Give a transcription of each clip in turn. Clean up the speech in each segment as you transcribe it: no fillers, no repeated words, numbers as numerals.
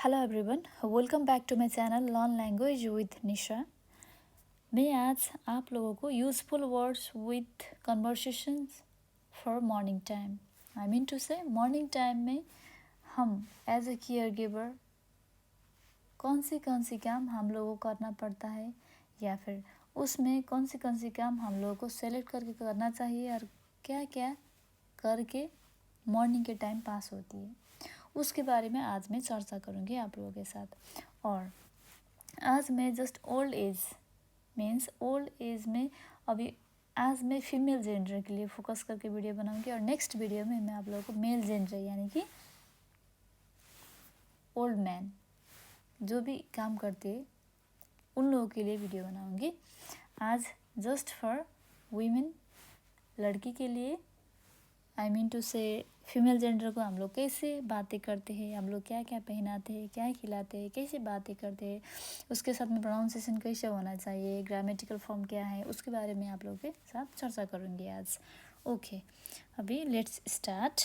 Hello everyone, welcome back to my channel learn language with Nisha. मैं आज आप लोगों को useful words with conversations for morning time, I mean to say morning time में हम as a care giver कौन सी काम हम लोगों को करना पड़ता है, या फिर उसमें कौन सी काम हम लोगों को सेलेक्ट करके करना चाहिए और क्या क्या करके मॉर्निंग के टाइम पास होती है, उसके बारे में आज मैं चर्चा करूँगी आप लोगों के साथ। और आज मैं जस्ट ओल्ड एज में अभी आज मैं फीमेल जेंडर के लिए फोकस करके वीडियो बनाऊंगी, और नेक्स्ट वीडियो में मैं आप लोगों को मेल जेंडर यानी कि ओल्ड मैन जो भी काम करते हैं उन लोगों के लिए वीडियो बनाऊंगी। आज जस्ट फॉर वीमेन, लड़की के लिए, आई मीन टू से फीमेल जेंडर को हम लोग कैसे बातें करते हैं, हम लोग क्या क्या पहनाते हैं, क्या खिलाते हैं, कैसे बातें करते हैं, उसके साथ में प्रोनाउंसिएशन कैसे होना चाहिए, ग्रामेटिकल फॉर्म क्या है, उसके बारे में आप लोगों के साथ चर्चा करूँगी आज। ओके, अभी लेट्स स्टार्ट।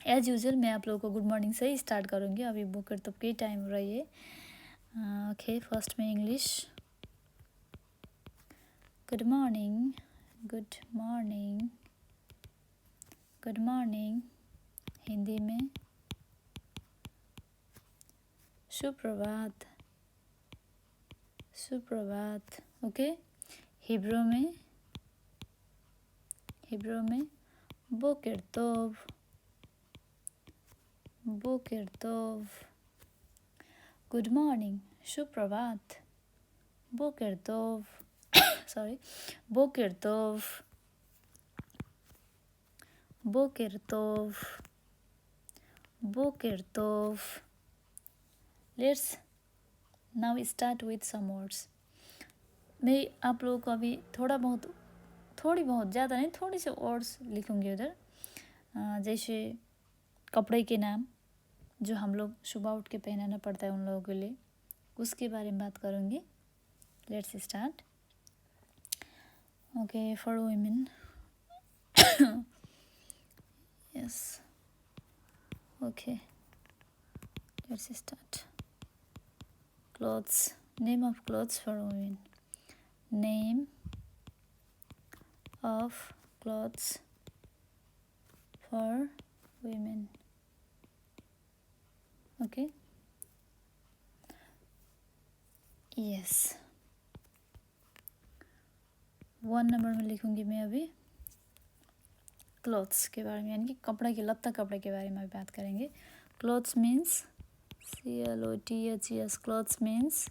एज यूजुअल मैं आप लोगों को गुड मॉर्निंग से ही स्टार्ट करूँगी। अभी बुकर तो के टाइम हो रही है। ओके, फर्स्ट में English. Good morning, good morning, good morning. Hindi में सुप्रभात, सुप्रभात। ओके, हिब्रू में बोकर तोव, बोकर तोव। गुड मॉर्निंग, सुप्रभात, बोकर तोव, सॉरी, बोकर तोव, बोकर तोव, बोकर तोव। Let's now start with some words. मैं आप लोगों को अभी थोड़ी बहुत, ज़्यादा नहीं, थोड़ी से वर्ड्स लिखूंगी उधर, जैसे कपड़े के नाम जो हम लोग सुबह उठ के पहनाना पड़ता है उन लोगों के लिए, उसके बारे में बात करूँगी। Let's start. Okay, for women, yes, okay, let's start. Clothes, name of clothes for women, name of clothes for women. Okay, yes, 1 number में लिखूंगी मैं अभी क्लॉथ्स के बारे में, यानी कि कपड़े के लत्ता कपड़े के बारे में बात करेंगे। Clothes means CLOTHES, clothes means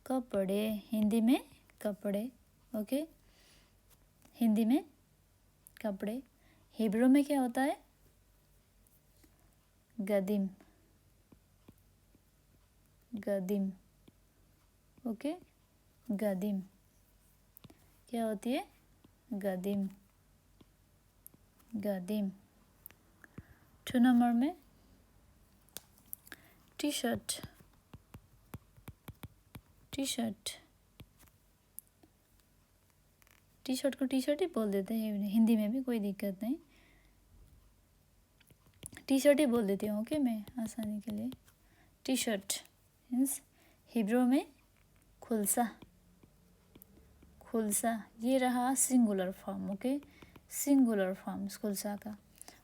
कपड़े, हिंदी में कपड़े। ओके, हिंदी में कपड़े। हिब्रू में क्या होता है? गदिम, गदिम। ओके, गदिम क्या होती है? गदिम, गदिम। 2 नंबर में T shirt, T shirt, T shirt को टी शर्ट ही बोल देते हैं हिंदी में भी, कोई दिक्कत नहीं, टी शर्ट ही बोल देती हूँ। ओके, मैं आसानी के लिए टी शर्ट मीन्स हिब्रू में खुलसा, खुलसा। ये रहा singular form. Okay, singular form खुलसा का।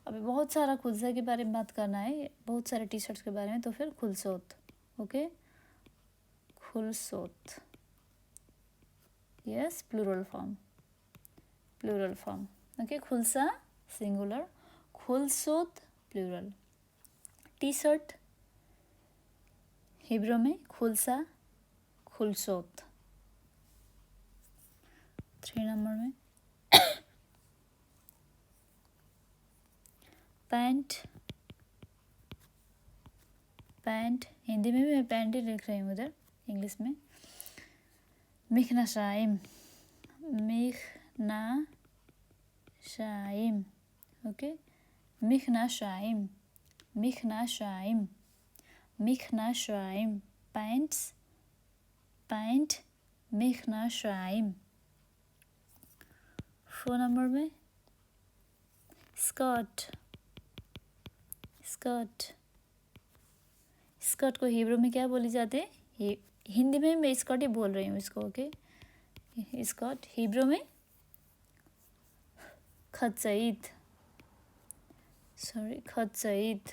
अभी बहुत सारा खुलसा के बारे में बात करना है, बहुत सारे टी शर्ट्स के बारे में, तो फिर खुलसोत। ओके, खुलसोत, yes, plural form, plural form. Okay, खुलसा सिंगुलर, खुलसोत प्लूरल। टी शर्ट हिब्रू में खुलसा, खुलसोत। 3 नंबर में पैंट, पैंट, हिंदी में भी मैं पैंट ही लिख रही हूँ उधर, इंग्लिश में मिखना शाइम, मिखना शाइम। ओके, मिखना शाइम, मिखना शाइम, मिखना शाइम। पैंट्स, पैंट, मिखना शाइम। 4 नंबर में स्कर्ट, स्कर्ट, स्कर्ट को हिब्रू में क्या बोली जाती है? हिंदी में मैं स्कर्ट ही बोल रही हूँ इसको, ओके। स्कर्ट हिब्रू में खच्चईत, सॉरी खच्चईत,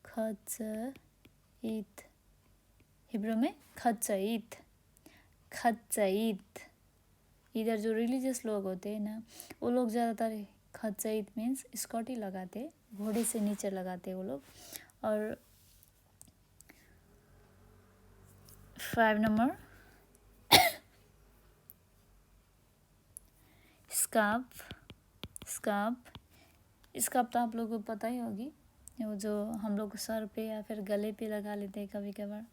खच्चईत, हिब्रू में खच्चईत, खच्चईत। इधर जो रिलीजियस लोग होते हैं ना, वो लोग ज़्यादातर खच्चईत मीन्स स्कर्ट ही लगाते, घोड़े से नीचे लगाते वो लोग। और 5 नंबर स्कार्फ। स्कार्फ, स्कार्फ तो आप लोगों को पता ही होगी, वो जो हम लोग सर पे या फिर गले पे लगा लेते हैं कभी कभार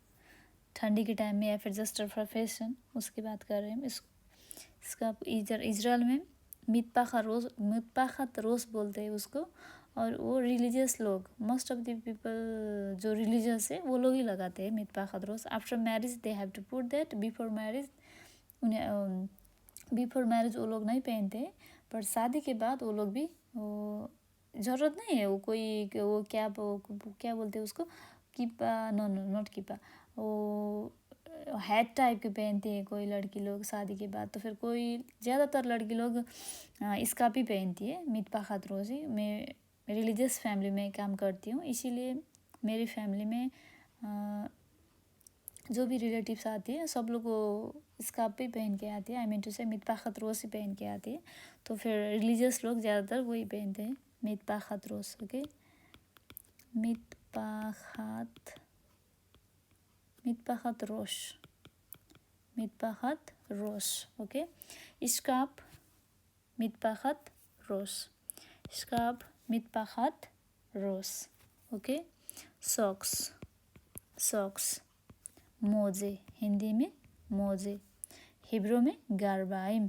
ठंडी के टाइम में, या फिर जस्ट फॉर फैशन, उसकी बात कर रहे हैं। स्कार्फ इधर इजराइल में मितपाखत रोज बोलते हैं उसको। और वो रिलीजियस लोग, मोस्ट ऑफ द पीपल जो रिलीजियस है वो लोग ही लगाते हैं मितपाखत रोज। After marriage they have to put that, before marriage वो लोग नहीं पहनते, पर शादी के बाद वो लोग भी, वो ज़रूरत नहीं है वो कोई वो क्या बोलते हैं उसको, कीपा, नो नो नॉट कीपा, वो हैट टाइप के पहनती है कोई लड़की लोग शादी के बाद। तो फिर कोई ज़्यादातर लड़की लोग स्कार्फ ही पहनती है मितपाखत रोज ही। मैं रिलीजियस फैमिली में काम करती हूँ, इसीलिए मेरी फैमिली में जो भी रिलेटिव्स आती है सब लोग वो स्कार्फ भी पहन के आती है, आई मीन टू से मितपाखत रोज ही पहन के आती है। तो फिर रिलीजियस लोग ज़्यादातर वही पहनते हैं, मितपाखत रोज, ओके। मितपाखत रोज, मितपाखत रोज, ओके। स्कार्फ मितपाखत रोज, स्कार्फ मितपाखत रोज, ओके। सॉक्स, सॉक्स मोजे, हिंदी में मोजे, हिब्रू में गारबाइम,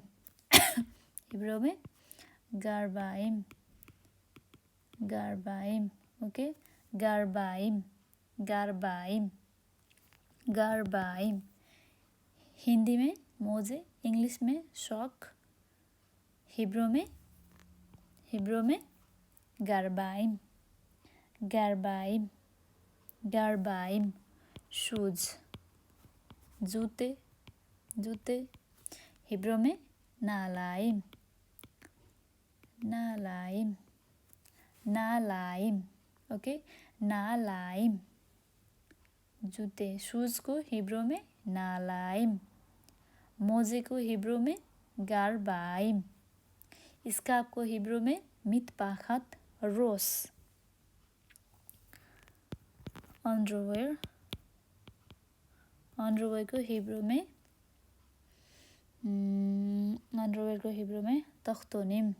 हिब्रू में गारबाइम, गारबाइम, ओके। गारबाइम, गारबाइम, गारबाइम, हिंदी में मोजे, इंग्लिश में शॉक, हिब्रू में गारबाइम, गारबाइम, गारबाइम। शूज, जूते, जूते, हिब्रू में नालाइम, नालाइम, नालाइम, ओके। नालाइम, जूते, शूज़ को हिब्रू में नालाइम, मोजे को हिब्रू में गारबाइम, स्कार्फ को हिब्रू में मितपाखत रोज। अंडरवेयर, अंडरवेयर को हिब्रू में तख्तोनिम,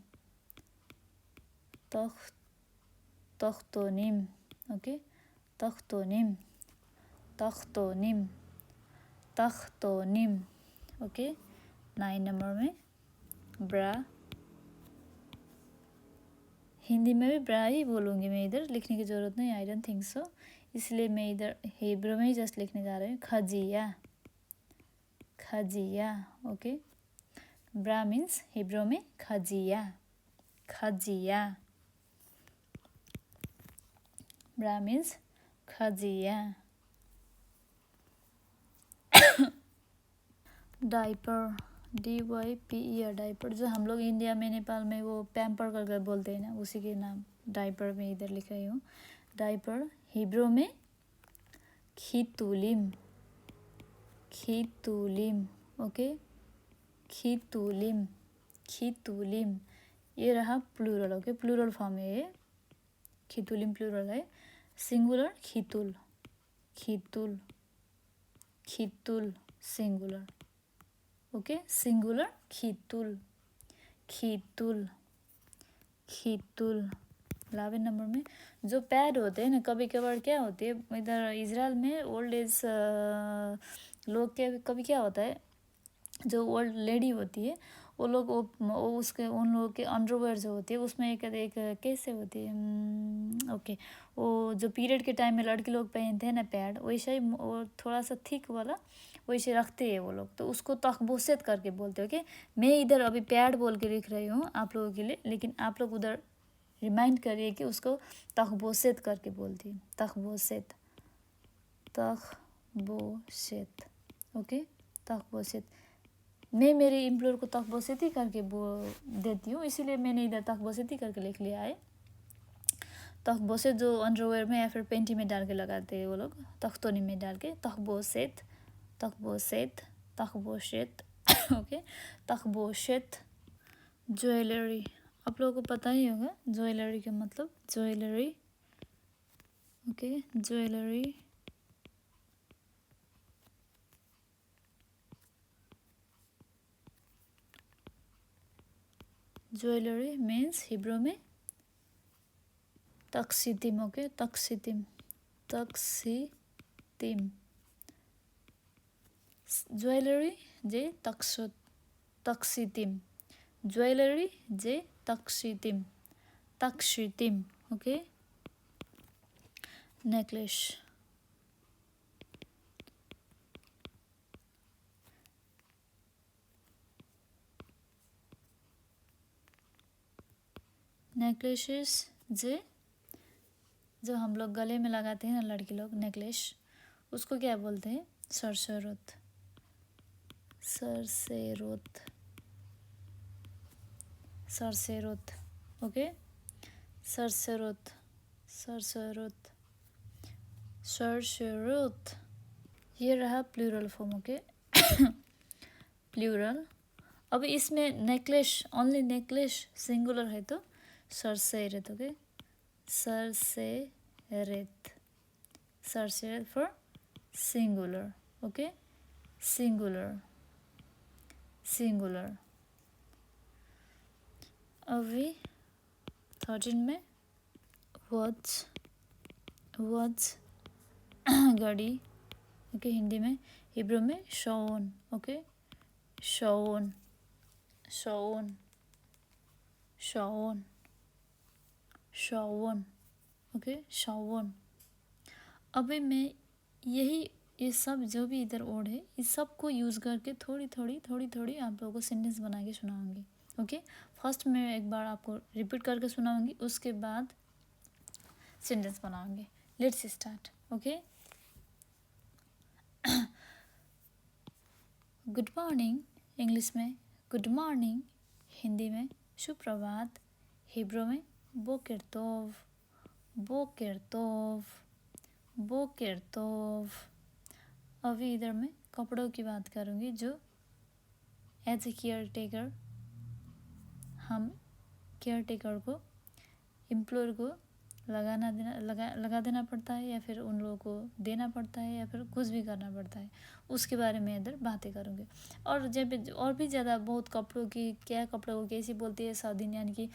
तख्तोनिम, ओके। तख्तोनिम, तख्तोनिम, तख्तोनिम, ओके। 9 नंबर में ब्रा, हिंदी में भी ब्रा ही बोलूँगी मैं, इधर लिखने की ज़रूरत नहीं, आई डोंट थिंक सो, इसलिए मैं इधर हिब्रू में ही जस्ट लिखने जा रही हूँ। खजिया, खजिया, ओके। ब्रा मीन्स हिब्रू में खजिया, खजिया, ब्रा मीन्स खजिया। डाइपर, DYPER, डाइपर, जो हम लोग इंडिया में नेपाल में वो पैम्पर करके बोलते हैं ना, उसी के नाम डाइपर में इधर लिख रही हूँ। डाइपर हिब्रू में खितुलिम, खितुलिम, ओके। खितुलिम, खितुलिम, ये रहा प्लूरल, ओके। प्लूरल फॉर्म है ये, खितुलिम प्लूरल है। सिंगुलर खितुल, खितुल, खितुल सिंगुलर, ओके। सिंगुलर खितुल, खितुल, खितुल। 11 नंबर में जो पैड होते हैं ना, कभी कभार क्या होती है इधर इजराइल में ओल्ड एज लोग के, कभी क्या होता है जो ओल्ड लेडी होती है वो लोग वो उसके उन लोगों के अंडरवेयर जो होती है उसमें एक कैसे होती है, ओके, वो जो पीरियड के टाइम में लड़के लोग पहनते हैं ना पैड, वैसे ही वो थोड़ा सा थिक वाला वैसे रखते हैं वो लोग, तो उसको तखबोसेत करके बोलते हो। कि मैं इधर अभी पैड बोल के लिख रही हूँ आप लोगों के लिए, लेकिन आप लोग उधर रिमाइंड करिए कि उसको तखबोसेत करके बोलती है, तखबोसेत, तखबोसेत, ओके, तखबोसेत। मैं मेरे एम्प्लॉयर को तखबोसेत ही करके देती हूँ, इसीलिए मैंने इधर तखबोसेत ही करके लिख लिया है। तखबोसेत जो अंडरवेयर में या फिर पेंटी में डाल के लगाते हैं वो लोग, तख्तोनी में डाल के, तखबोसेत, तखबोसेत, तखबोसेत, ओके, तखबोसेत। ज्वेलरी, आप लोगों को पता ही होगा ज्वेलरी का मतलब, jewellery, okay, jewellery. Jewellery means Hebrew में तक्सितिम, ओके, तक्सितिम, तक्सितिम। ज्वेलरी जे तक्सितिम, ज्वेलरी जे तक्सितिम, तक्सितिम, ओके। नेकलेस, नेकलेसेस जे जो हम लोग गले में लगाते हैं ना लड़की लोग, नेकलेस, उसको क्या बोलते हैं? सरसेरोत, सरसेरोत, सरसेरोत, ओके, सरसेरोत, सरसेरोत, सरसेरोत। ये रहा प्लूरल फॉर्म, ओके, प्लूरल। अब इसमें नेकलेस, ओनली नेकलेस सिंगुलर है तो सरसेरेत, ओके, सरसेरेत, सरसेरेत for singular, okay, singular, singular. अभी 13 में वॉच, वॉच, घड़ी, ओके, हिंदी में, हिब्रू में शौन, ओके, शौन, शौन, शौन, शौन, ओके, शौन। अभी मैं ये सब जो भी इधर वर्ड है इस सब को यूज़ करके थोड़ी थोड़ी आप लोगों को सेंटेंस बना के सुनाऊंगी, ओके। फर्स्ट मैं एक बार आपको रिपीट करके सुनाऊंगी, उसके बाद सेंटेंस बनाऊंगी। Let's start, okay. Good morning English में, गुड मॉर्निंग हिंदी में, सुप्रभात हिब्रू में, बोकेर तोव, बोकेर तोव, बोकेर तोव। अभी इधर मैं कपड़ों की बात करूँगी जो एज ए केयर टेकर हम केयर टेकर को, एम्प्लॉयर को लगा देना पड़ता है, या फिर उन लोगों को देना पड़ता है, या फिर कुछ भी करना पड़ता है, उसके बारे में इधर बातें करूँगी। और जब और भी ज़्यादा बहुत कपड़ों की, क्या कपड़ों को कैसे बोलती है साउदिन, यानी कि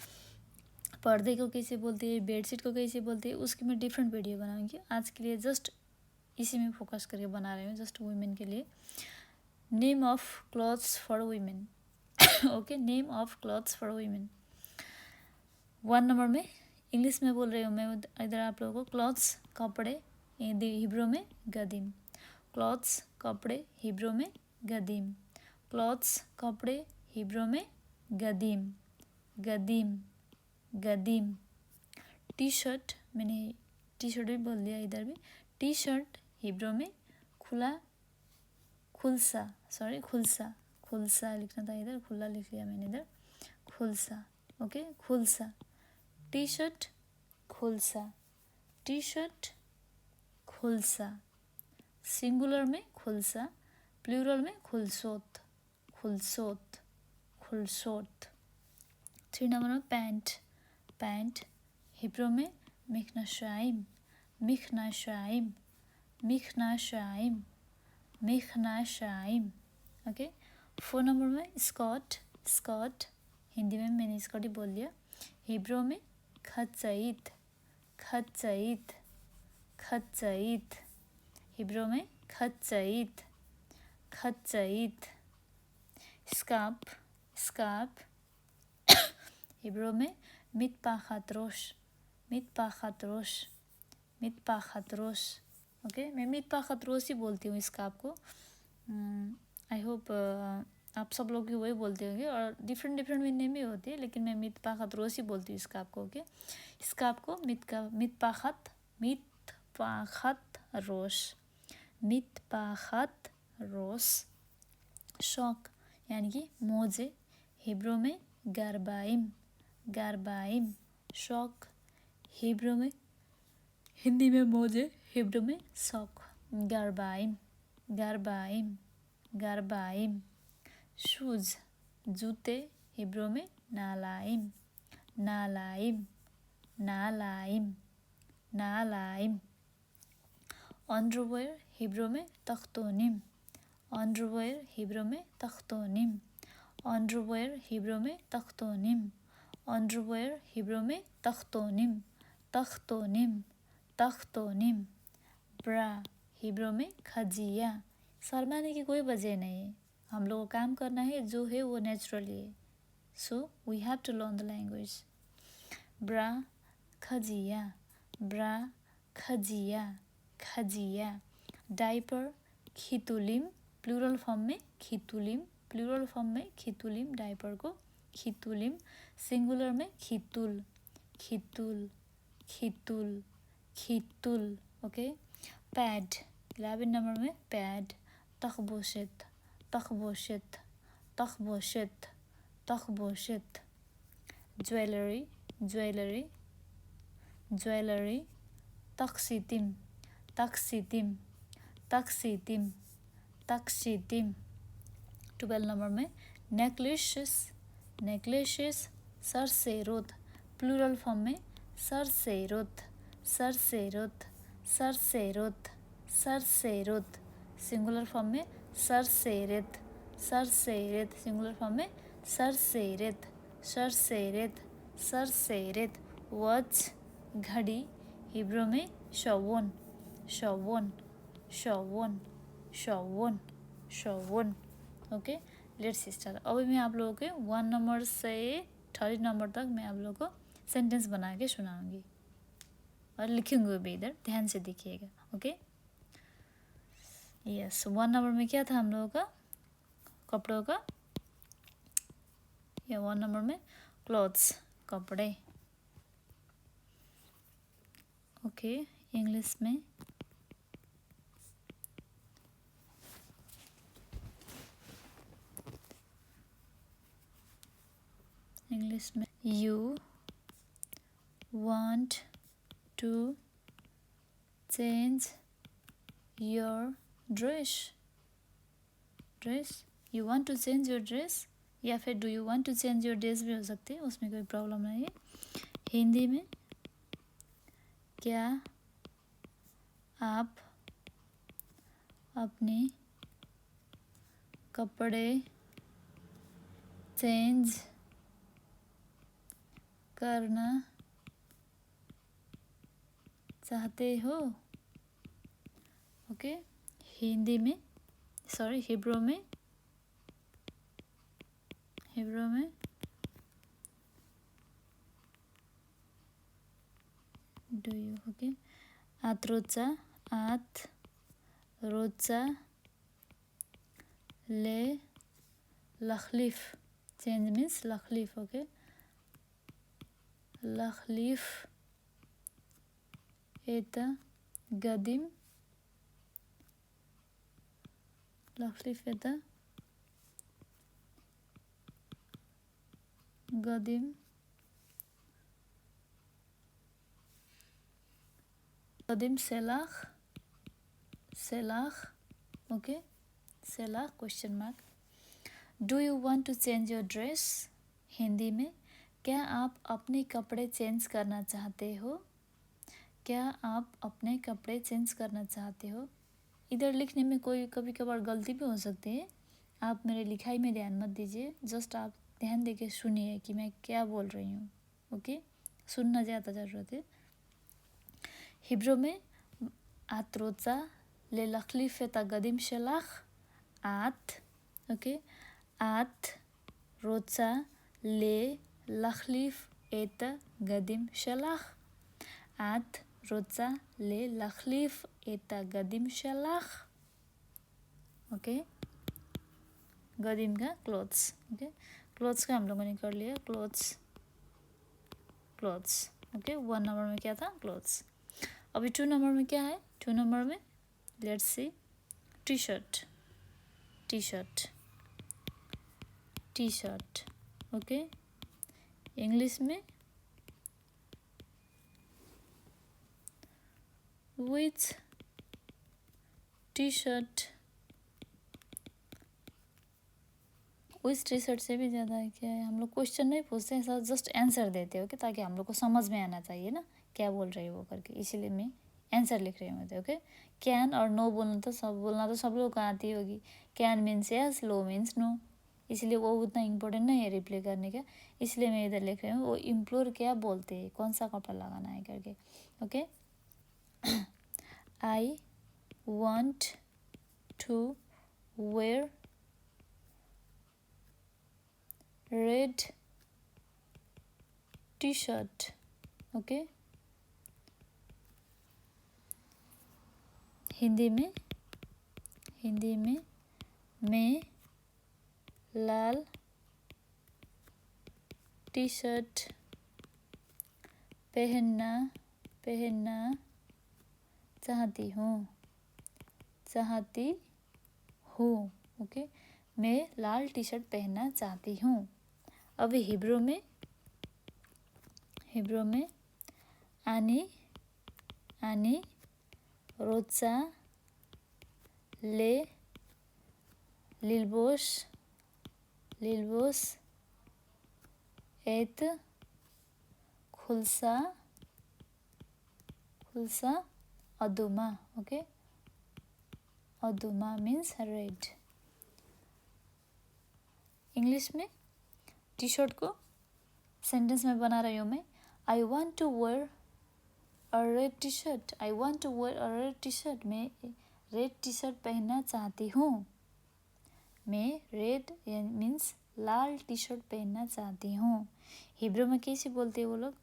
पर्दे को कैसे बोलती है, बेडशीट को कैसे बोलती है, उसकी मैं डिफरेंट वीडियो बनाऊँगी। आज के लिए जस्ट इसी में फोकस करके बना रही हूँ, जस्ट वुमेन के लिए। Name of clothes for women, okay, name of clothes for women. 1 number में इंग्लिश में बोल रही हूँ मैं इधर आप लोगों को, क्लॉथ्स कपड़े, हिब्रू में गदीम, क्लॉथ्स कपड़े हिब्रू में गदीम, क्लॉथ्स कपड़े हिब्रू में गदीम, गदीम, गदीम। टी शर्ट, मैंने टी शर्ट भी बोल दिया इधर भी। टी शर्ट हिब्रू में खुला, खुलसा, सॉरी खुलसा, खुलसा लिखना था इधर, खुला लिख लिया मैंने इधर, खुलसा, ओके, खुलसा। टी शर्ट खुलसा, टी शर्ट खुलसा, सिंगुलर में खुलसा, प्लूरल में खुलसोत, खुलसोत, खुलसोत। 3 नंबर में पैंट, पैंट हिब्रू में मिखनाशाइम, मिखनाशाइम, मिखनाशाइम, मिखनाशाइम, ओके। 4 नंबर में स्कर्ट, स्कर्ट हिंदी में मैंने स्कर्ट ही बोल दिया, हिब्रू में खच्चईत, खच्चईत, खच्चईत, हिब्रू में खच्चईत, खच्चईत। स्कार्फ, स्कार्फ हिब्रू में मितपाखात्रोश, मितपाखात्रोश, मितपाखात्रोश, ओके। मैं मितपाखात्रोश ही बोलती हूँ स्कार्फ को। आई होप आप सब लोग भी वही बोलते होंगे, और डिफरेंट नेम भी होती है, लेकिन मैं मितपाखात्रोश ही बोलती हूँ स्कार्फ को, ओके। स्कार्फ को मितपाखात, मितपाखात रोश, मितपाखत रोस, शौक यानी कि मोजे, हिब्रू में गारबाइम, गारबाइम शौक, हिब्रू में, हिंदी में मोजे, हिब्रू में शौक, गारबाइम, गारबाइम, गारबाइम। शूज जूते, हिब्रू में नालाइम, नालाइम, नालाइम, नालाइम। अंडरवेयर हिब्रू में तख्तोनिम, अंडरवेयर हिब्रू में तख्तोनिम, अंडरवेयर हिब्रू में तख्तोनिम, अंडरवेयर हिब्रू में तख्तोनिम, तख्तोनिम, तख्तोनिम। ब्रा हिब्रू में खजिया। शर्माने की कोई वजह नहीं है, हम लोग को काम करना है, जो है वो नेचुरली है। So we have to learn the language. Bra खजिया, ब्रा खजिया, खजिया। डाइपर खितुलिम, प्लूरल फॉर्म में खितुलिम, प्लूरल फॉर्म में खितुलिम, डाइपर को खितुलिम, सिंगुलर में खितुल, खितुल, खितुल, खितुल। ओके। पैड 11 नंबर में पैड, तखबोशित, तखबोशित, तखबोशित, तखबोशित। ज्वेलरी, ज्वेलरी, ज्वेलरी, तकसीतिम, तकसीतिम, तकसीतिम, तकसीतिम। 12 नंबर में नेकलेसेस, नेकलेसेस, सरसेरोत, प्लूरल फॉर्म में सरसेरोत, सरसेरोत, सरसेरोत, सरसेरोत। सिंगुलर फॉर्म में सरसेरेत, सरसेरेत, सिंगुलर फॉर्म में सरसेरेत, सरसेरेत, सरसेरेत। वॉच घड़ी, हिब्रू में शवोन, शवोन, शवोन, शवोन, शवोन। Okay, let's start. अभी मैं आप लोगों के 1 नंबर से 30 नंबर तक मैं आप लोगों को सेंटेंस बना के सुनाऊंगी और लिखूंगी भी, इधर ध्यान से देखिएगा। ओके। यस, 1 नंबर में क्या था हम लोगों का, कपड़ों का, या 1 नंबर में क्लॉथ्स, कपड़े। ओके, इंग्लिश में you want to change your dress, dress, you want to change your dress, या फिर do you want to change your dress भी हो सकते हैं, उसमें कोई प्रॉब्लम नहीं है। हिंदी में क्या आप अपने कपड़े चेंज करना चाहते हो? ओके, हिंदी में, सॉरी, हिब्रू में, हिब्रू में डू यू। ओके, आत रोचा, आत रोचा ले लखलीफ, चेंज मीन्स लखलीफ। ओके, लखलीफ एत गदिम, लखलीफ एत गदिम, गदिम सेलाख, सेलाख। ओके, सेलाख question mark. Do you want to change your dress, Hindi में क्या आप अपने कपड़े चेंज करना चाहते हो? क्या आप अपने कपड़े चेंज करना चाहते हो? इधर लिखने में कोई कभी कभार गलती भी हो सकती है, आप मेरे लिखाई में ध्यान मत दीजिए, जस्ट आप ध्यान देके सुनिए कि मैं क्या बोल रही हूँ। ओके, सुनना ज़्यादा ज़रूरत है। हिब्रू में आत रोचा ले लखलीफ एता गदिम शेलाख, आत। ओके, आत रोचा ले लखलीफ एत गदिम शेलाख, आत रोचा ले लखलीफ एता गदिम शेलाख। ओके, गदिम का क्लोथ्स। ओके, क्लोथ्स का हम लोगों ने कर लिया, क्लोथ्स, क्लोथ्स। ओके, 1 नंबर में क्या था, क्लोथ्स। अभी 2 नंबर में क्या है, 2 नंबर में let's see, T shirt, T shirt, T shirt. Okay, English में विच टी शर्ट, विच टी शर्ट से भी ज़्यादा है क्या है, हम लोग क्वेश्चन नहीं पूछते हैं, सर जस्ट आंसर देते हो, ओके, ताकि हम लोग को समझ में आना चाहिए ना क्या बोल रहे हो वो करके, इसीलिए मैं आंसर लिख रही हूँ। ओके, कैन और नो बोलना तो सब लोग को आती होगी। कैन मीन्स यस, लो मीन्स नो, इसलिए वो उतना इम्पोर्टेंट नहीं है रिप्लाई करने का, इसलिए मैं इधर लिख रही हूँ वो इम्प्लोर क्या बोलते हैं, कौन सा कपड़ा लगाना है करके। Okay, I want to wear red T shirt. Okay, Hindi में मैं लाल टी शर्ट पहनना चाहती हूँ। ओके, मैं लाल टी शर्ट पहनना चाहती हूँ। अभी हिब्रू में आनी रोचा लिलबोस एत खुलसा अदुमा। ओके, अदुमा मीन्स रेड। इंग्लिश में टी शर्ट को सेंटेंस में बना रही हूँ मैं। I want to wear a red T shirt, I want to wear a red T shirt, मैं रेड टी शर्ट पहनना चाहती हूँ। मैं रेड मीन्स लाल टी शर्ट पहनना चाहती हूँ। हिब्रू में कैसे बोलते हैं वो लोग,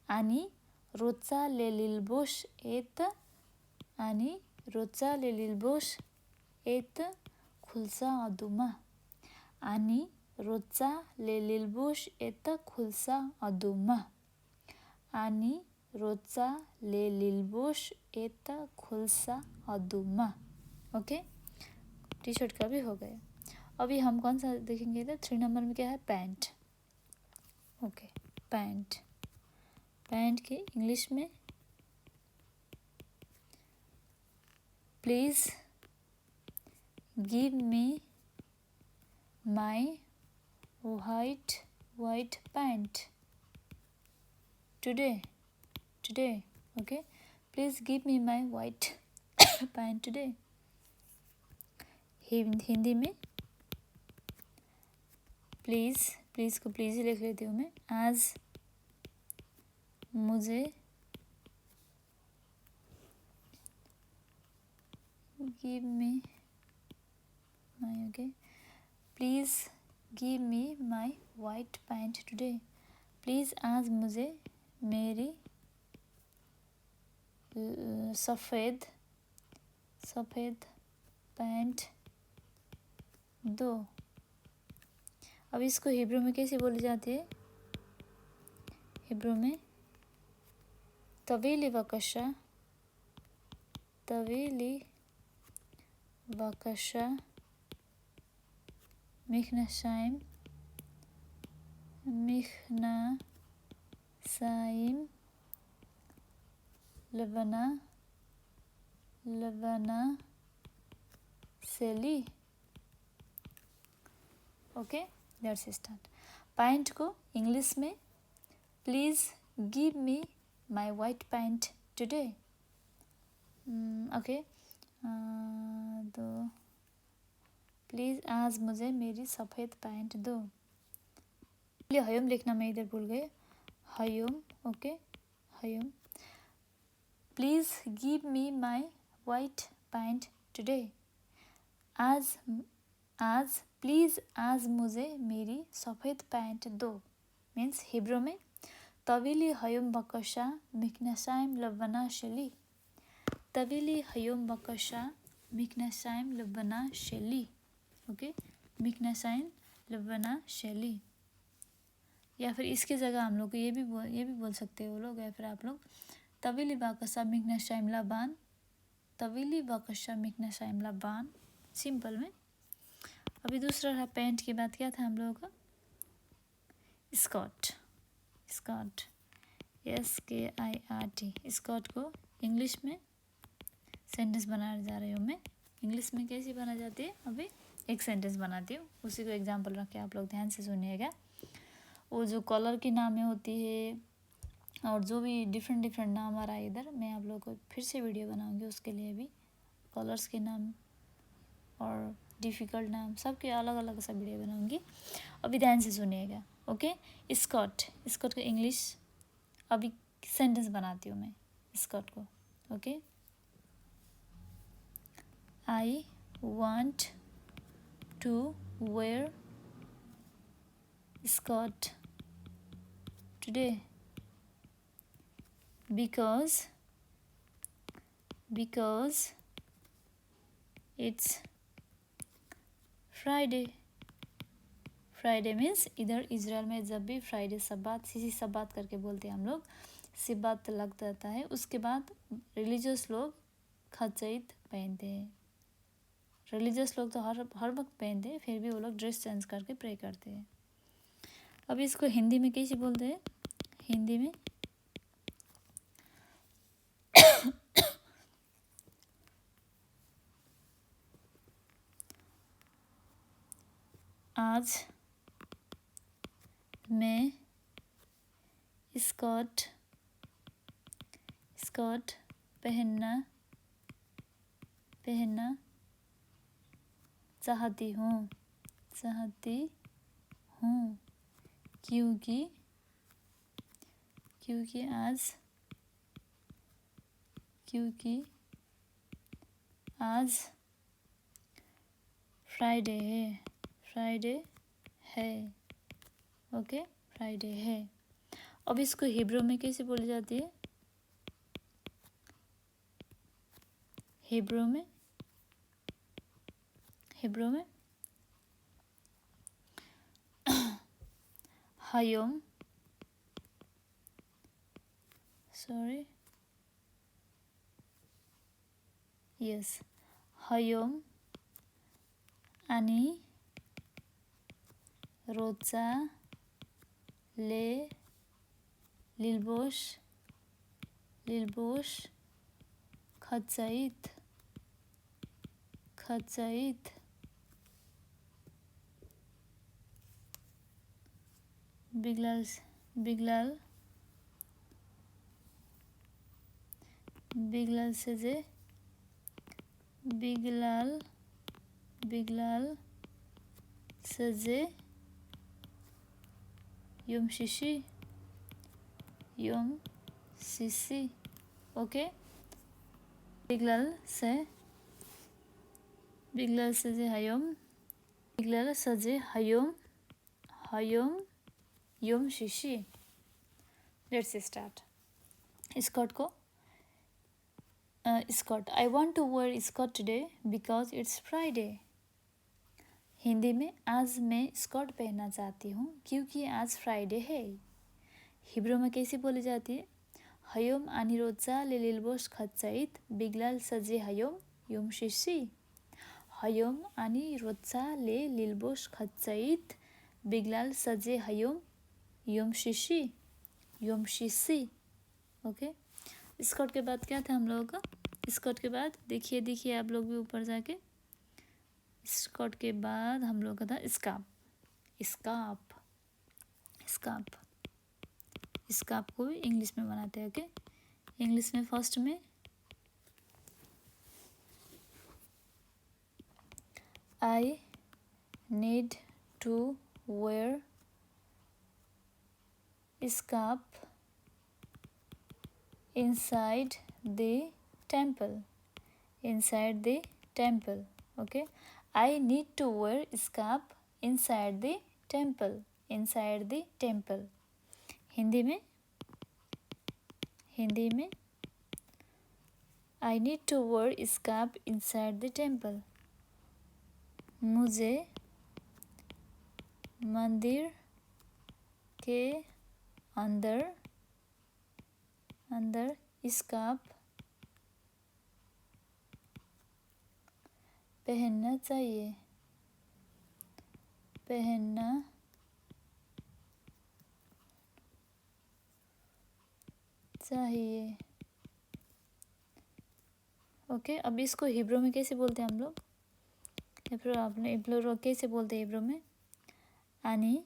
आनी रोचा लिलबोस एत खुलसा अदुमा, आनी रोचा लिलबोस एत खुलसा अदुमा, आनी रोचा लिलबोस एत खुलसा अदुमा। ओके, टी शर्ट का भी हो गया। अभी हम कौन सा देखेंगे इधर, 3 नंबर में क्या है, पैंट। ओके, पैंट के इंग्लिश में please give me my white pant today. Okay, please give me my white pant today. Hindi में प्लीज़ को प्लीज़ ही लिख लेती हूँ मैं। आज मुझे give me my, okay, please give me my white pant today. Please आज मुझे मेरी सफ़ेद पैंट दो। अब इसको हिब्रू में कैसे बोली जाती है, हिब्रू में तवीली बकशा मिखनाशाइम लबना सेली। Okay, let's start. पैंट को इंग्लिश में please give me my white pant today. Okay, दो, प्लीज़ आज मुझे मेरी सफ़ेद पैंट दो। हयम लिखना मैं इधर भूल गई, हयम। ओके, हयम, please give me my white pant today. आज प्लीज़ आज मुझे मेरी सफ़ेद पैंट दो। मीन्स हिब्रू में तवीली हयम बकशा मिखनाशाइम लबना शेली, तवीली हयम बकशा मिखनाशाइम लबना शेली। ओके, मिखनाशाइम लबना शेली। या फिर इसकी जगह हम लोग ये भी बोल सकते हैं वो लोग, या फिर आप लोग तवीली बाकशा मिखनाशाइम लबान तवीली बकशा मिकना शाइमला बान, सिंपल में। अभी दूसरा रहा पैंट के बाद क्या था हम लोगों का, स्कर्ट। Skirt SKIRT। स्कर्ट को इंग्लिश में सेंटेंस बनाने जा रही हूँ मैं। इंग्लिश में कैसी बना जाती है, अभी एक सेंटेंस बनाती हूँ, उसी को एग्जाम्पल रख के आप लोग ध्यान से सुनिएगा। वो जो कलर की नामें होती है और जो भी डिफरेंट डिफरेंट नाम आ रहा है इधर, मैं आप लोगों को फिर से वीडियो बनाऊंगी उसके लिए भी। कलर्स के नाम और डिफ़िकल्ट नाम सबके अलग अलग सा वीडियो बनाऊंगी, अभी ध्यान से सुनिएगा। Okay, skirt. स्कर्ट का इंग्लिश अभी सेंटेंस बनाती हूँ मैं स्कर्ट को। Okay, I want to wear skirt today because it's Friday। Friday means इधर इजराइल में जब भी फ्राइडे सब्बात, सीसी सब्बात करके बोलते हैं हम लोग, सिब्बात लग जाता है, उसके बाद रिलीजियस लोग खचैत पहनते हैं। रिलीजियस लोग तो हर वक्त पहनते हैं, फिर भी वो लोग ड्रेस चेंज करके प्रे करते हैं। अब इसको हिंदी में कैसे बोलते हैं, हिंदी में आज मैं स्कर्ट पहनना चाहती हूँ क्योंकि आज फ्राइडे है। ओके, फ्राइडे है। अब इसको हिब्रू में कैसे बोली जाती है, हिब्रू में हयोम, हयोम आणि रोजचा लिलबोश खचैत बिगलाल सजे यम शिशी। ओके, बिगलाल सजे हयोम यम शिशी। Let's start. स्कर्ट को skirt, I want to wear skirt today because it's Friday. Hindi में आज मैं स्कर्ट पहनना चाहती हूँ क्योंकि आज फ्राइडे है। हिब्रू में कैसे बोली जाती है, हयोम आणि रोजचा लिलबोश खचैत बिगलाल सजे हयोम यम शिशी। हयोम आणि रोजचा लिलबोश खचैत बिगलाल सजे हयोम यम शिशी। ओके, स्कर्ट के बाद क्या था हम लोगों का, स्कर्ट के बाद देखिए आप लोग भी ऊपर जाके, स्कर्ट के बाद हम लोग का था स्कार्फ को भी इंग्लिश में बनाते हैं। ओके, इंग्लिश में फर्स्ट में I need to wear scarf inside the temple। Okay, I need to wear scarf inside the temple। Hindi में I need to wear scarf inside the temple। मुझे मंदिर के अंदर स्कार्फ पहनना चाहिए, पहनना चाहिए। ओके, अब इसको हिब्रू में कैसे बोलते हैं हम लोग? हिब्रू कैसे बोलते हैं हिब्रू में? आनी।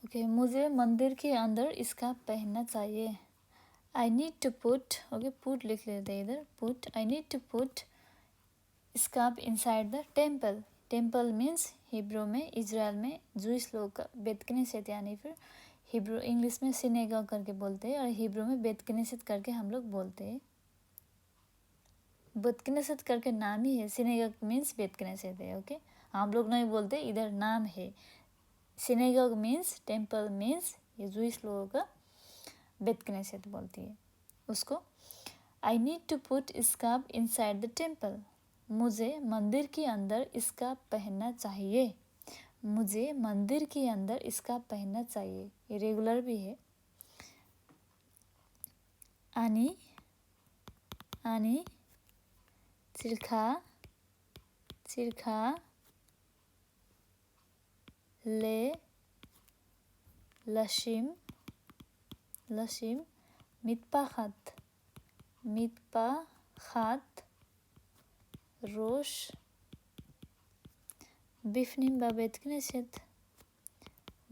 ओके, मुझे मंदिर के अंदर इसका पहनना चाहिए। I need to put, okay put लिख लेते हैं इधर, put, I need to put scarf inside the temple. Temple means Hebrew में, इजराइल में जूइश लोग का बेत कनेसेत, यानी फिर हिब्रू इंग्लिश में सिनेगॉग करके बोलते हैं और हिब्रू में बेत कनेसेत करके हम लोग बोलते हैं। बेत कनेसेत करके नाम ही है, सिनेगॉग मीन्स बेत कनेसेत है। ओके, हम लोग नहीं बोलते, इधर नाम है। सिनेगॉग मीन्स, टेम्पल मीन्स ये जूइश लोगों का बेत कनेसेत बोलती है उसको। I need to put scarf inside the temple. मुझे मंदिर के अंदर इसका पहनना चाहिए। मुझे मंदिर के अंदर इसका पहनना चाहिए, ये रेगुलर भी है। आनी, आनी चिरखा, चिरखा ले लशिम, लशिम मितपाखात, मितपाखात रोश बिफनिम व बेत कनेसेत,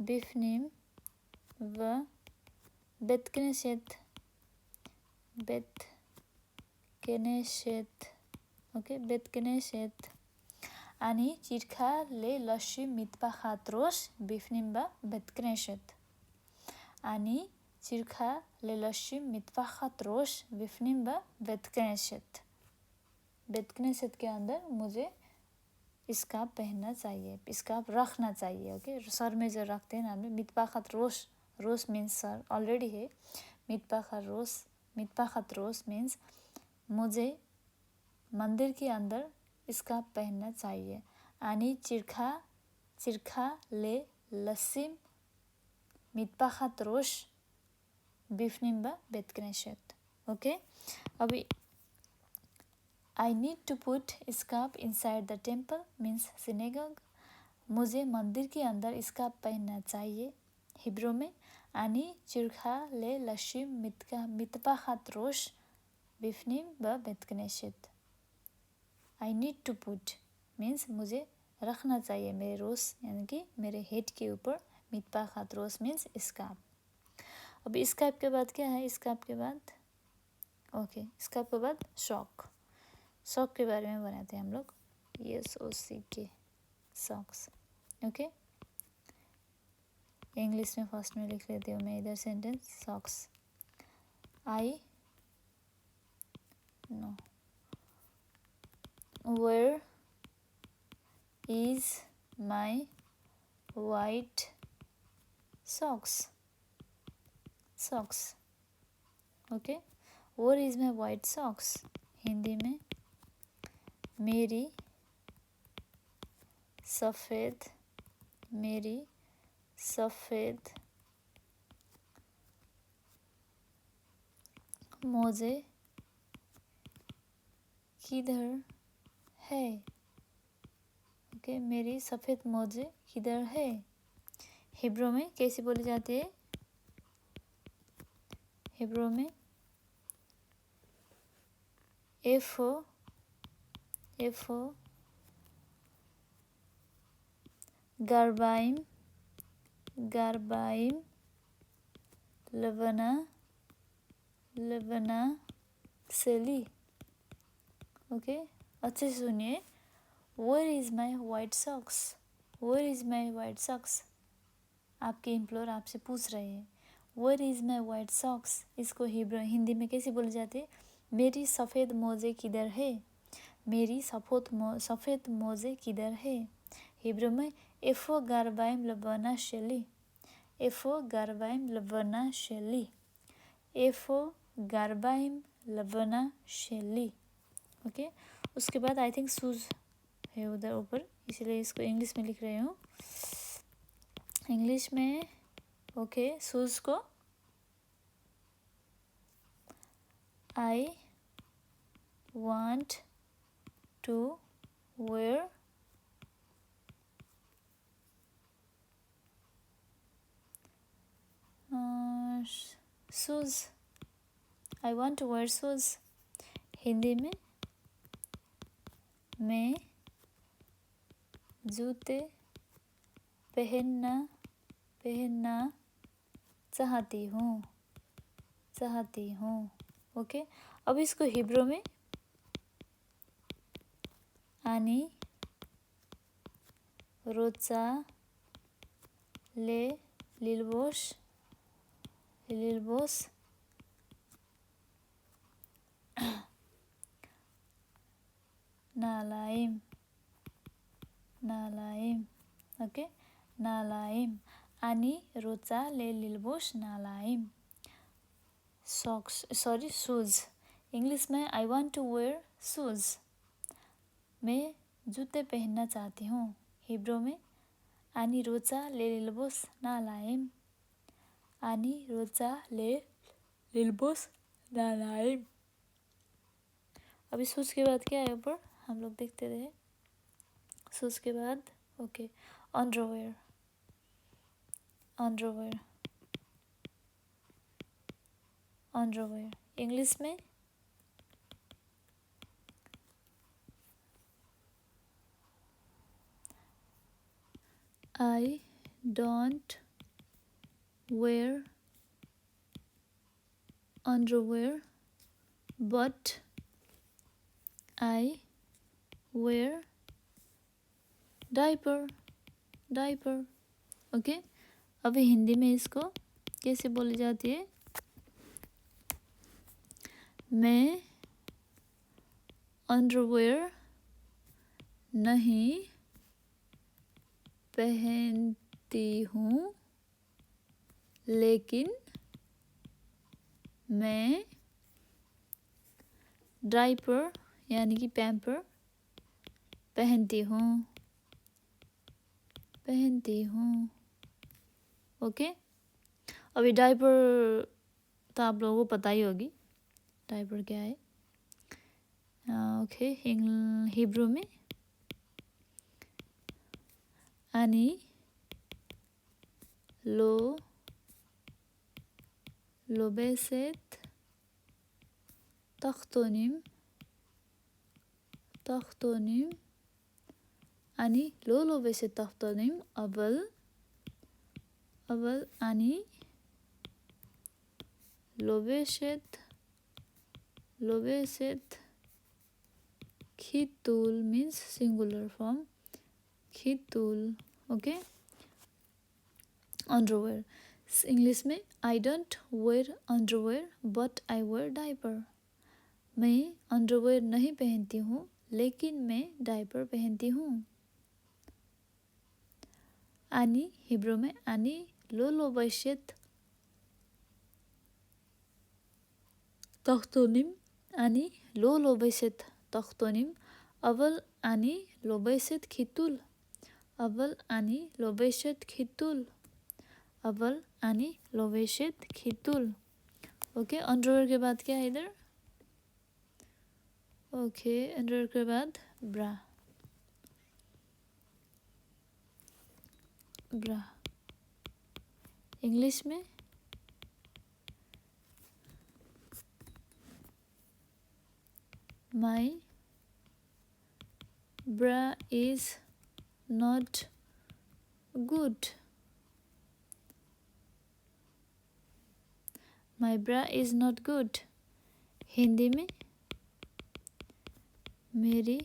बिफनिम व बेत कनेसेत, बेत कनेसेत। ओके, बेत कनेसेत। आनी चिरखा ले लशिम मितपाखात रोश बिफनिम व बेत कनेसेत। आनी चिरखा ले लशिम मितपाखात रोश बिफनिम व बेत कनेसेत। बेत कनेसेत के अंदर मुझे स्कार्फ पहनना चाहिए, स्कार्फ रखना चाहिए। ओके, सर में जो रखते हैं ना हम, मितपाखात रोश, रोश मीन्स सर ऑलरेडी है, मितपाखात रोश, मितपाखात रोश मीन्स मुझे मंदिर के अंदर स्कार्फ पहनना चाहिए। आनी चिरखा, चिरखा ले लशिम मितपाखात रोश बिफनिम व बेत कनेसेत। ओके, अभी I need to put scarf inside the temple means synagogue. मुझे मंदिर के अंदर स्कार्फ पहनना चाहिए, हिब्रू में आनी चिरखा ले लशिम मितपाखात रोश बिफनिम व बेत कनेसेत। I need to put means मुझे रखना चाहिए मेरे रोश, यानी कि मेरे हेड के ऊपर, मितपाखात रोश मीन्स स्कार्फ। अब स्कार्फ के बाद क्या है? स्कार्फ के बाद ओके, स्कार्फ के बाद सॉक। सॉक के बारे में बनाते हैं हम लोग, SOCK, सॉक्स। ओके, इंग्लिश में फर्स्ट में लिख लेती हूँ मैं इधर sentence, socks. I know where is my white socks, socks. Okay, where is my white socks, Hindi में मेरी सफ़ेद, मेरी सफ़ेद मोजे किधर है? ओके, मेरी सफ़ेद मोजे किधर है? हिब्रू में कैसे बोली जाती है? हिब्रू में एफो, एफो गारबाइम, गारबाइम लबना, लबना सेली। ओके, अच्छे से सुनिए। Where is my white socks, where is my white socks. आपके एम्प्लॉयर आपसे पूछ रहे हैं where is my white socks, इसको हिंदी में कैसे बोले जाते हैं? मेरी सफ़ेद मोजे किधर है? मेरी सफ़ेद मोजे किधर है? हिब्रू में एफो गारबाइम लबना शेली, एफो गारबाइम लबना शेली, एफो गारबाइम लबना शेली। ओके, उसके बाद आई थिंक शूज़ है उधर ऊपर, इसलिए इसको इंग्लिश में लिख रही हूँ, इंग्लिश में। ओके, शूज़ को आई want to wear shoes. I want to wear shoes. Hindi में मैं जूते पहनना चाहती हूँ. ओके, अब इसको हिब्रू में आनी रोचा लिलबोस नालाइम. ओके, नालाइम. आनी रोचा लिलबोस नालाइम. शूज. इंग्लिश में I want to wear shoes. मैं जूते पहनना चाहती हूँ. हिब्रू में आनी रोचा लिलबोस नालाइम. आनी रोचा लिलबोस नालाइम. अभी शूज के बाद क्या है ऊपर हम लोग देखते रहे. शूज के बाद ओके, अंडरवेयर. इंग्लिश में I don't wear underwear, but I wear diaper. Okay, अभी हिंदी में इसको कैसे बोली जाती है. मैं अंडरवेयर नहीं पहनती हूँ, लेकिन मैं डायपर यानी कि पैम्पर पहनती हूँ. ओके, अभी डायपर तो आप लोगों को पता ही होगी डायपर क्या है. ओके, हिब्रू में आनी लोबेसेत तख्तोनिम. आनी लोबेसेत तख्तोनिम. अवल आनी लोबेसेत खितुल means singular form. खितुल. Okay, underwear. इंग्लिश में I don't wear underwear but I wear diaper. मैं अंडरवेयर नहीं पहनती हूँ, लेकिन मैं डायपर पहनती हूँ. आनी हिब्रू में आनी लोबेसेत तख्तोनिम. आनी लोबेसेत तख्तोनिम. अवल आनी लोबेसेत खितुल. ओके, अंडरवेयर के बाद क्या है इधर. ओके, अंडरवेयर के बाद ब्रा. इंग्लिश में माई bra is not good. My bra is not good. Hindi में मेरी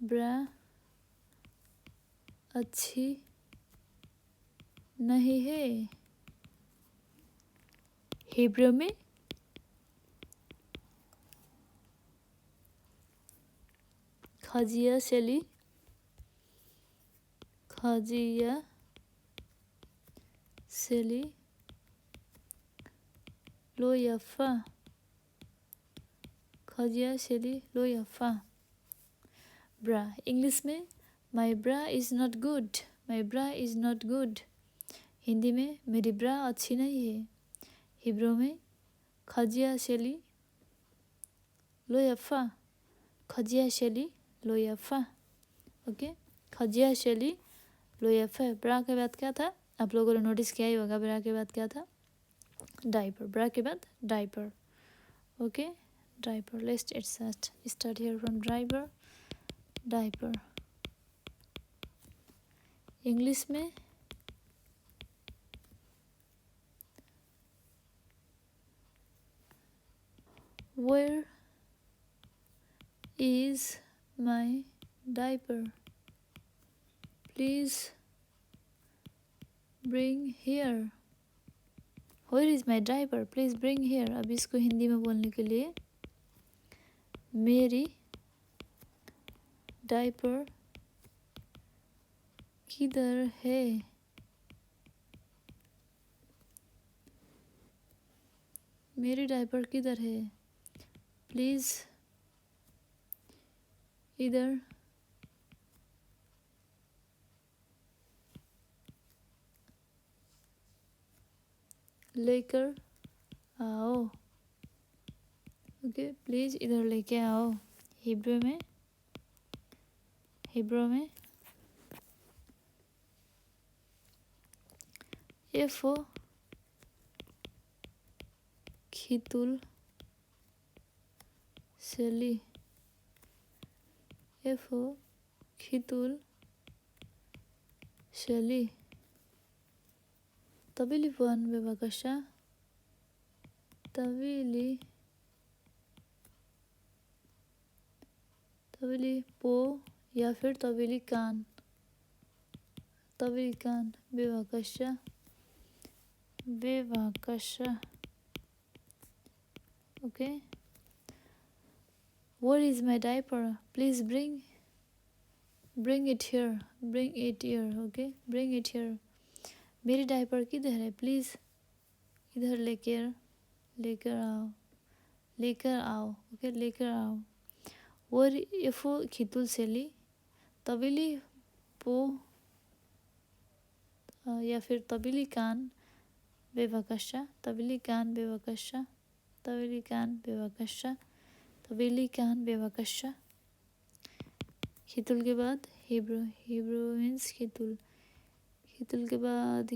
ब्रा अच्छी नहीं है. हिब्रू में खजिया सेली लो यफा. ब्रा. इंग्लिश में माई bra is not good. Hindi में मेरी ब्रा अच्छी नहीं है. हिब्रू में खजिया सेली लोयाफा, खजिया शैली लोयाफा। ओके, खजिया शैली लोयाफा। ब्रा के बाद क्या था, आप लोगों ने नोटिस किया ही होगा। ब्रा के बाद क्या था, डाइपर। ब्रा के बाद diaper. Okay, diaper. Let's start here from diaper. Diaper English में where is my diaper, please bring here. Where is my diaper, please bring here. अब इसको हिंदी में बोलने के लिए, मेरी डाइपर किधर है, मेरी डाइपर किधर है, प्लीज इधर लेकर आओ। ओके, प्लीज इधर लेके आओ। हिब्रू में एफो खितुल सेली, एफो खितुल सेली। तबिली पुआन बेबाकशा, तबिली पो या फिर तबिली कान, तबिली कान बेबाकशा, बेबाकशा। Okay, Where is my diaper? Please bring it here. Bring it here. Okay, bring it here. मेरी डायपर किधर है, प्लीज़ इधर लेकर आओ। ओके, लेकर आओ। Where इफ़ो खितुल सेली, तबिली पो या फिर तबिली कान बेबाकशा, तबिली कान बेबाकशा, तबिली कान बेबाकशा, तबिली कान बेबाकशा। खितुल के बाद हिब्रू, हिब्रू मीन्स खितुल। खितुल के बाद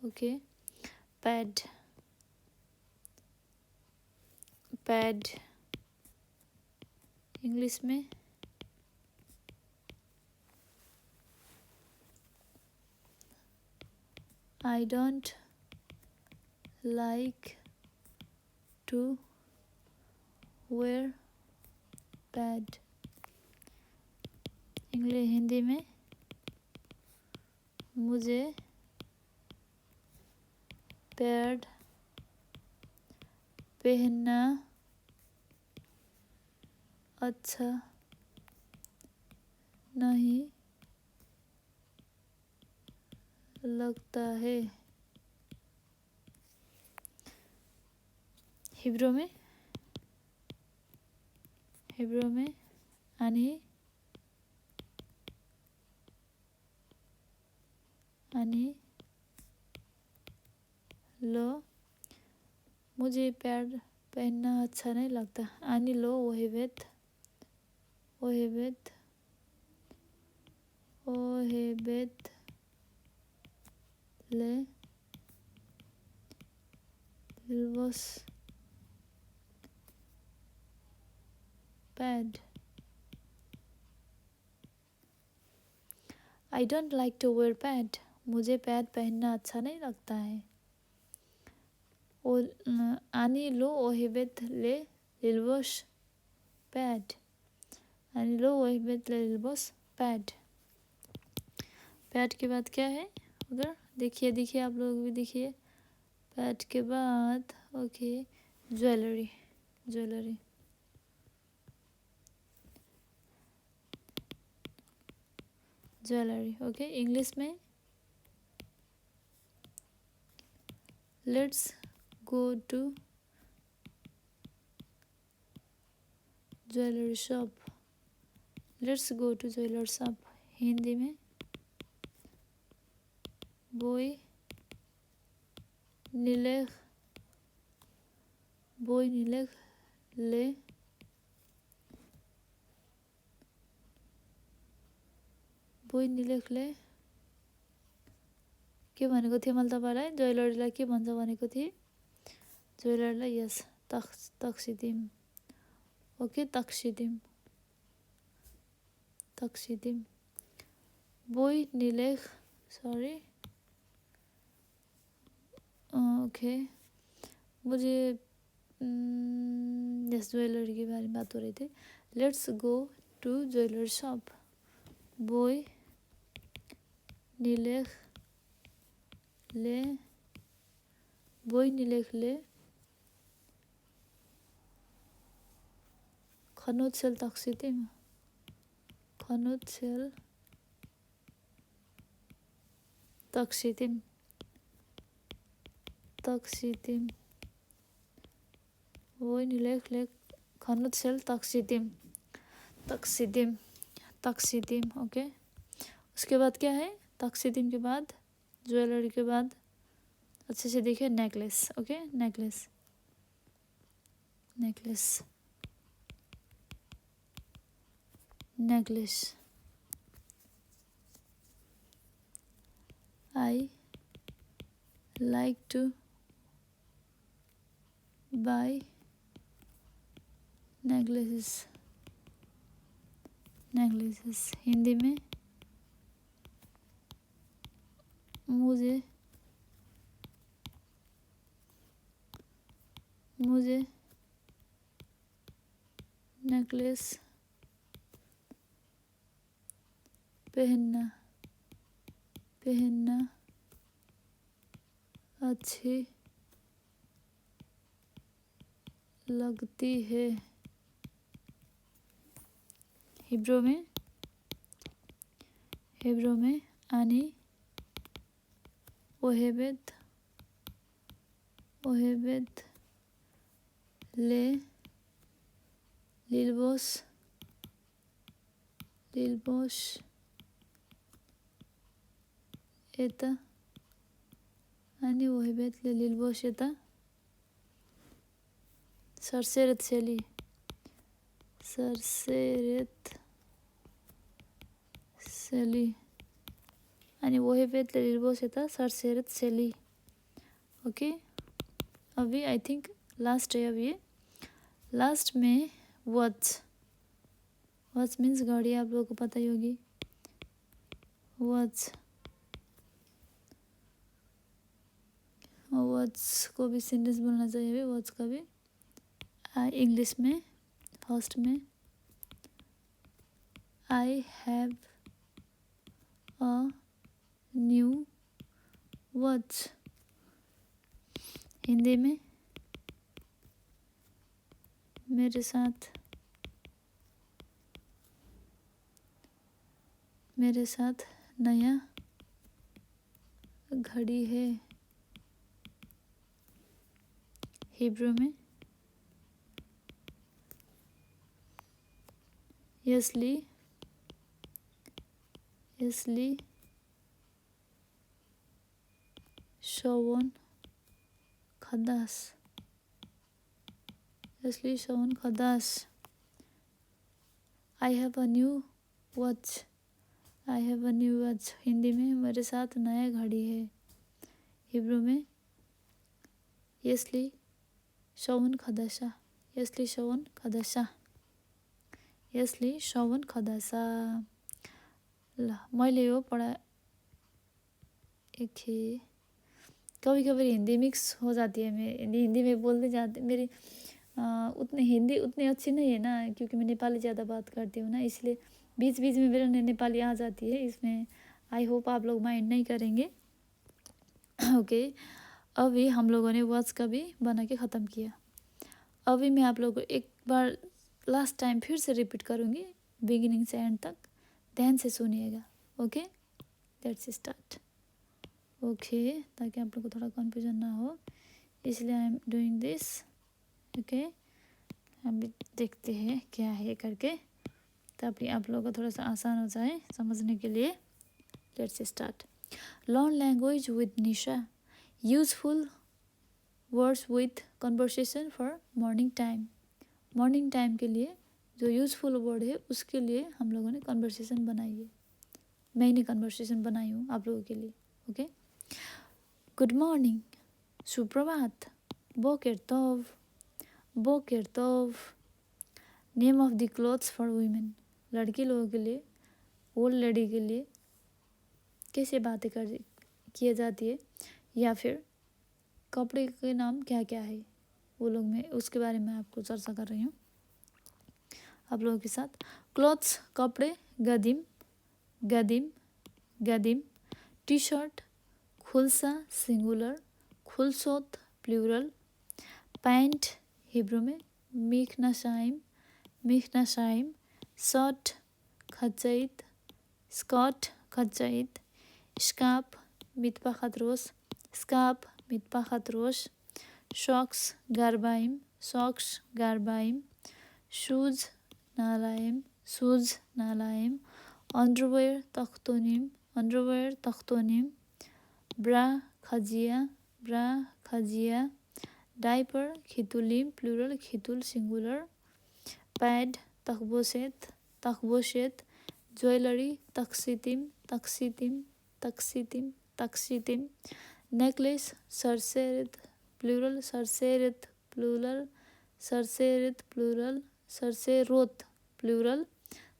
ओके, पैड। इंग्लिश में I don't like to wear pad। Hindi में मुझे पैड पहनना अच्छा नहीं लगता है। हिब्रू में आणि लो मुझे पैड पहनना अच्छा नहीं लगता। आणि लो ओहेबेत ले लिल्बस pad. I don't like to wear pad। मुझे पैड पहनना अच्छा नहीं लगता है। आणि लो ओहेबेत ले लिल्बस पैड। आणि लो ओहेबेत ले लिल्बस पैड। पैड के बाद क्या है उधर, देखिए आप लोग भी देखिए। पैड के बाद ओके, ज्वेलरी। ओके, इंग्लिश में let's go to jewellery shop. Hindi में बोई निलेख बोय निलेख ले बोय निलेख ले के भनेको थिएँ मैले तपाईँलाई ज्वेलरीलाई के भन्छ भनेको थिएँ ज्वेलरीलाई यस तक्सिदिम ओके तक्सिदिम बोय निलेख सॉरी ओके मुझे यस ज्वेलरी के बारे में बात हो रही थी let's go to jewellery shop बोय निलेख ले बोय निलेख ले खनोत्सेल तक्सिदिम खनोत्सेल तक्सिदिम बोय निलेख ले खनोत्सेल तक्सिदिम ओके। उसके बाद क्या है तक्सिदिम के बाद ज्वेलरी के बाद अच्छे से देखिए necklace okay necklace I like to buy necklaces Hindi में मुझे नेकलेस पहनना अच्छी लगती है हिब्रू में आनी ओहेबेत ले लिलबोस एता आनी ओहेबेत ले लिलबोस एता सरसेरेत सेली आणि ओहेबेत ले लिलबोस एता सरसेरेत सेली ओके। अभी आई थिंक लास्ट है। अब ये लास्ट में वॉच मीन्स घड़ी आप लोगों को पता ही होगी वॉच को भी सेंटेंस बोलना चाहिए वॉच का भी इंग्लिश में फर्स्ट में I have a new watch Hindi में मेरे साथ नया घड़ी है हिब्रू में यसली शोवन खदास I have a new watch Hindi में मेरे साथ नया घड़ी है हिब्रू में यसली शोवन खदासा ल मैले यो पढ़ा कभी कभी हिंदी मिक्स हो जाती है मैं हिंदी में बोलते जाते मेरी हिंदी उतनी अच्छी नहीं है ना क्योंकि मैं नेपाली ज़्यादा बात करती हूँ ना इसलिए बीच में मेरा नेपाली आ जाती है इसमें आई होप आप लोग माइंड नहीं करेंगे ओके। अभी हम लोगों ने वॉच का भी बना के ख़त्म किया। अभी मैं आप लोगों को एक बार लास्ट टाइम फिर से रिपीट करूँगी बिगिनिंग से एंड तक ध्यान से सुनिएगा ओके। लेट्स स्टार्ट ओके ताकि आप लोग को थोड़ा कन्फ्यूजन ना हो इसलिए I am doing this okay. अभी देखते हैं क्या है करके ताकि आप लोगों को थोड़ा सा आसान हो जाए समझने के लिए। Let's start learn language with Nisha useful words with conversation for morning time. Morning time के लिए जो यूज़फुल वर्ड है उसके लिए हम लोगों ने कन्वर्सेशन बनाई है। मैंने कन्वर्सेशन बनाई हूँ आप लोगों के लिए। ओके, गुड मॉर्निंग, सुप्रभात, बोकेर तोव, बोकेर तोव। Name of the clothes for women, लड़की लोगों के लिए, ओल्ड लेडी के लिए कैसे बातें किए जाती है, या फिर कपड़े के नाम क्या क्या है वो लोग, मैं उसके बारे में आपको चर्चा कर रही हूँ आप लोगों के साथ। क्लोथ्स कपड़े, गदिम गदिम गदिम, टी शर्ट खुलसा सिंगुलर, खुलसोत प्लूरल, पैंट हिब्रू में मिखनाशाइम मिखनाशाइम, शर्ट खचाइत, स्कर्ट खचाइत, स्कार्फ मितपाखात्रोस, स्कार्फ मितपाखात्रोस, सॉक्स गारबाइम, सॉक्स गारबाइम, शूज नालाइम, शूज नालाइम, अंडरवेयर तख्तोनिम, अंडरवेयर तख्तोनिम, ब्रा खजिया, ब्रा खजिया, डाइपर खितुलिम प्लूरल, खितुल सिंगुलर, पैड तखबोसेत, तखबोसेत, ज्वेलरी तक्सितिम, तक्सितिम, तक्सितिम, तक्सितिम, नेकलेस सरसेरित प्लूरल, सरसेरित प्लूरल, सरसेरित प्लूरल, सरसेरोत प्लूरल,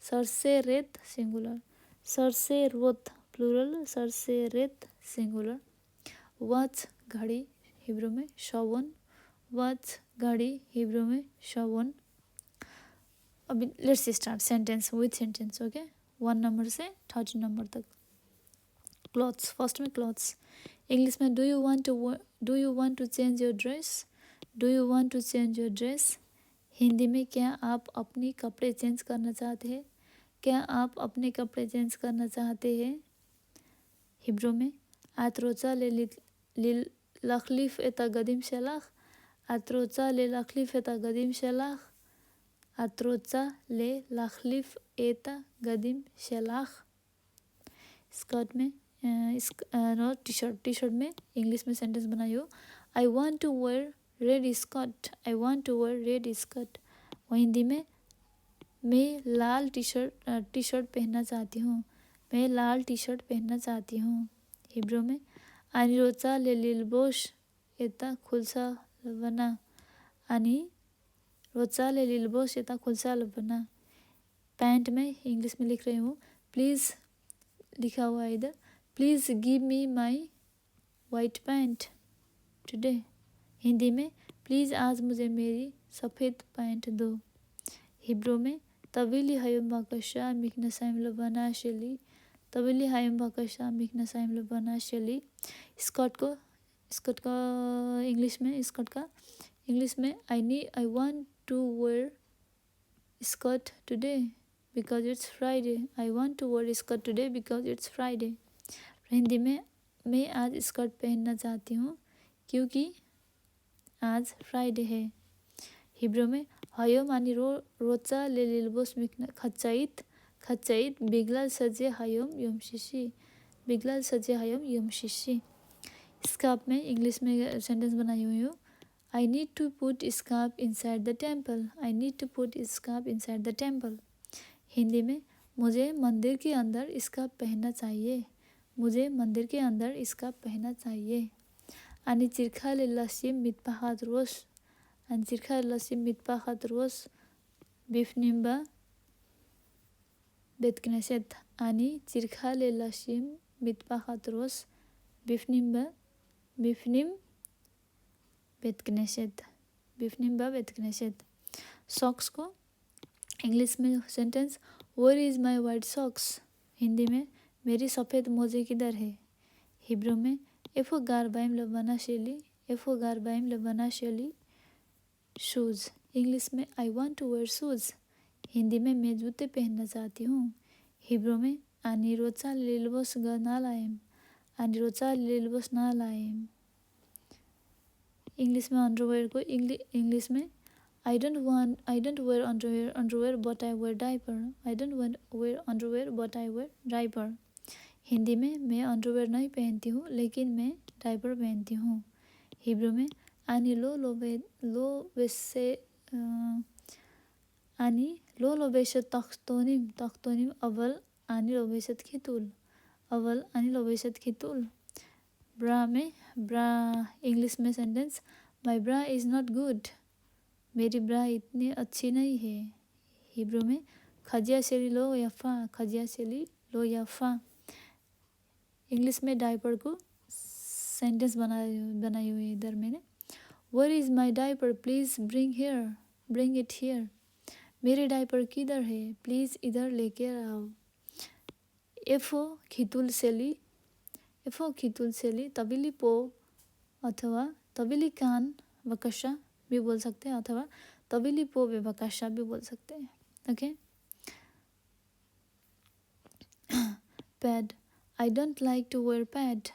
सरसेरेत सिंगुलर, सरसेरोत प्लूरल, सरसेरेत सिंगुलर। वॉच घड़ी हिब्रू में शवन, वॉच घड़ी हिब्रू में शवन। अभी let's start sentence with sentence. Okay, 1 number से 30 नंबर तक। क्लॉथ्स, फर्स्ट में क्लॉथ्स। इंग्लिश में do you want to change your dress, do you want to change your dress. Hindi में क्या आप अपने कपड़े चेंज करना चाहते हैं, क्या आप अपने कपड़े चेंज करना चाहते हैं। हिब्रू में आत्रोचा ले लखलीफ एता गदीम शलाख, आत्रोचा ले लखलीफ एता गदीम शलाख, आत्रोचा ले लखलीफ एता गदीम शलाख। स्कर्ट में टी शर्ट में इंग्लिश में सेंटेंस बनाई हो, I want to wear red skirt, I want to wear red skirt. और हिंदी में मैं लाल टी शर्ट पहनना चाहती हूँ, मैं लाल टी शर्ट पहनना चाहती हूँ। हिब्रू में आनी रोचा ले लिलबोश एता खुलसा लबना, आनी रोचा ले लिलबोश एता खुलसा लबना। पैंट में इंग्लिश में लिख रही हूँ, प्लीज़ लिखा हुआ है इधर, please give me my white pant today. Hindi में प्लीज़ आज मुझे मेरी सफ़ेद पैंट दो। हिब्रू में तविली हायम बाकशा मिकनसाइम लबना शली, तविली हायम बाकशा मिकनसाइम लबना शली। स्कर्ट का इंग्लिश में I want to wear skirt today because it's Friday, I want to wear skirt today because it's Friday. Hindi में मैं आज स्कर्ट पहनना चाहती हूँ क्योंकि आज फ्राइडे है। हिब्रू में हायम आनी रोचा ले लिलबोस मिकना खचाइत बिगलाल सजे हायम यमशिशी, बिगलाल सजे हायम यमशिशी। स्कार्फ में इंग्लिश में सेंटेंस बनाई हुई हूँ, I need to put scarf inside the temple, I need to put scarf inside the temple. Hindi में मुझे मंदिर के अंदर स्कार्फ पहनना चाहिए, मुझे मंदिर के अंदर स्कार्फ पहनना चाहिए। आनी चिरखा ले लसीम मितपाखात रोस, आनी चिरखा ले लसीम मितपाखात रोस बिफनिम्बा बेतकनेसेत, आनी चिरखा ले लसीम मितपाखात रोस बिफनिम्बा बेतकनेसेत, बिफनिम्बा बेतकनेसेत। सॉक्स को इंग्लिश में sentence, where is my white socks. Hindi में मेरी सफ़ेद मोजे किधर है। हिब्रू में एफो गारबाइम लबना शैली, एफो गारबाइम लबना शैली। शूज़ इंग्लिश में I want to wear shoes. Hindi में मैं जूते पहनना चाहती हूँ। हिब्रू में आनी रोचा लिलबोस नालाइम, आनी रोचा लिलबोस नालाइम। इंग्लिश में अंडरवेयर को इंग्लिश में I don't wear underwear but I wear diaper, I don't wear underwear but I wear diaper। Hindi में मैं अंडरवेयर नहीं पहनती हूँ लेकिन मैं डायपर पहनती हूँ। हिब्रू में Ani lo vese ani lo veshet taktonim aval ani lo veshet khitul अवल ani lo veshet khitul bra में ब्रा इंग्लिश में sentence my bra is not good मेरी ब्रा इतनी अच्छी नहीं है हिब्रू में खजिया शेली लो याफा इंग्लिश में डायपर को सेंटेंस बनाई हुई है इधर मैंने where is my diaper please bring it here मेरे डायपर किधर है प्लीज़ इधर लेके आओ एफो खितुल सेली तबिली पो अथवा तबिली कान वकशा भी बोल सकते हैं अथवा तबिली पो बेवकाशा भी बोल सकते हैं okay pad I don't like to wear pad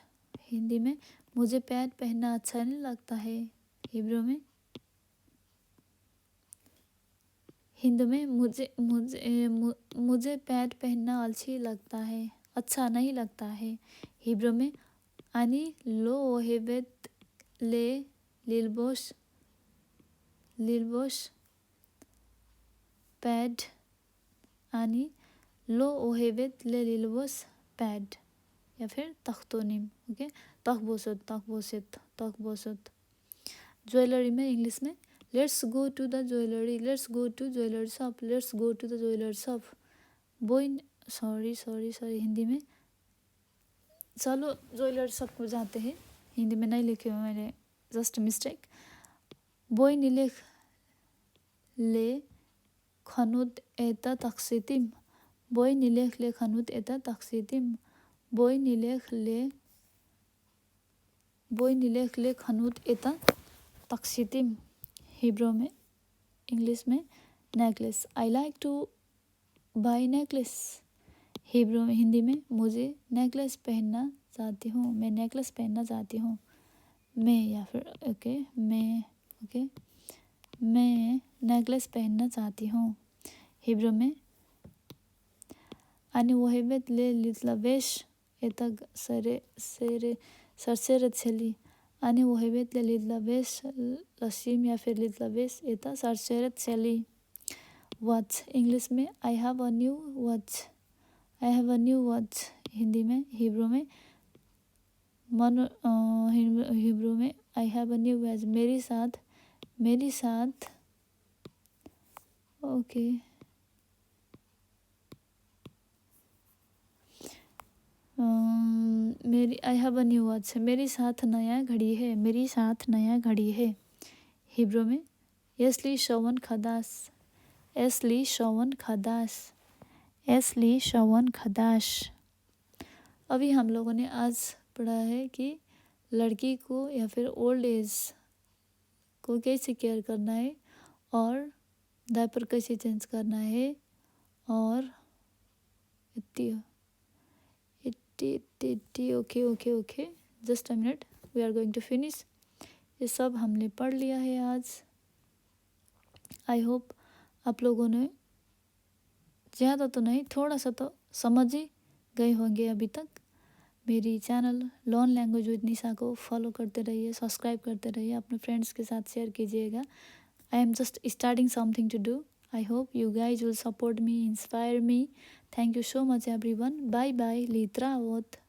Hindi में मुझे पैड पहनना अच्छा नहीं लगता है हिब्रू में मुझे पैड पहनना अच्छा नहीं लगता है हिब्रू में आनी लो ओहेबेत ले लिलबोश पैड आनी लो ओहेबेत ले लिलबोश पैड या फिर तख्तोनिम ओके तखबोसत ज्वेलरी में इंग्लिश में let's go to the jewellery shop sorry Hindi में चलो ज्वेलरी शॉप को जाते हैं हिंदी में नहीं लिखे हुए मैंने जस्ट मिस्टेक बोई निलेख ले खनुत एता तक्सितिम बोई निलेख ले खनुत एता तक्सितिम बोई निलेख ले खनुत एता तक्सितिम हिब्रू में इंग्लिश में necklace I like two by necklace Hebrew में हिंदी में मुझे नेकलेस पहनना चाहती हूँ मैं नेकलेस पहनना चाहती हूँ मैं या फिर मैं नेकलेस पहनना चाहती हूँ हिब्रू में आणि वहेबेत ले लितलावेश एतग सरसेरत छली आणि वहेबेत ले लितलावेश लसीम या फिर लितलावेश एता सरसेरत छली वॉच इंग्लिश में I have a new watch Hindi में हिब्रू में I have a new watch मेरी साथ okay I have a new watch मेरे साथ नया घड़ी है हिब्रू में एसली शवन खदाश अभी हम लोगों ने आज पढ़ा है कि लड़की को या फिर ओल्ड एज को कैसे केयर करना है और डायपर कैसे चेंज करना है और okay just a minute we are going to finish ये सब हमने पढ़ लिया है आज आई होप आप लोगों ने ज़्यादा तो नहीं थोड़ा सा तो समझ ही गए होंगे अभी तक मेरी चैनल लर्न लैंग्वेज विद निशा को फॉलो करते रहिए सब्सक्राइब करते रहिए अपने फ्रेंड्स के साथ शेयर कीजिएगा I am just starting something to do I hope you guys will support me, inspire me. Thank you so much everyone. Bye bye. Litra Avot.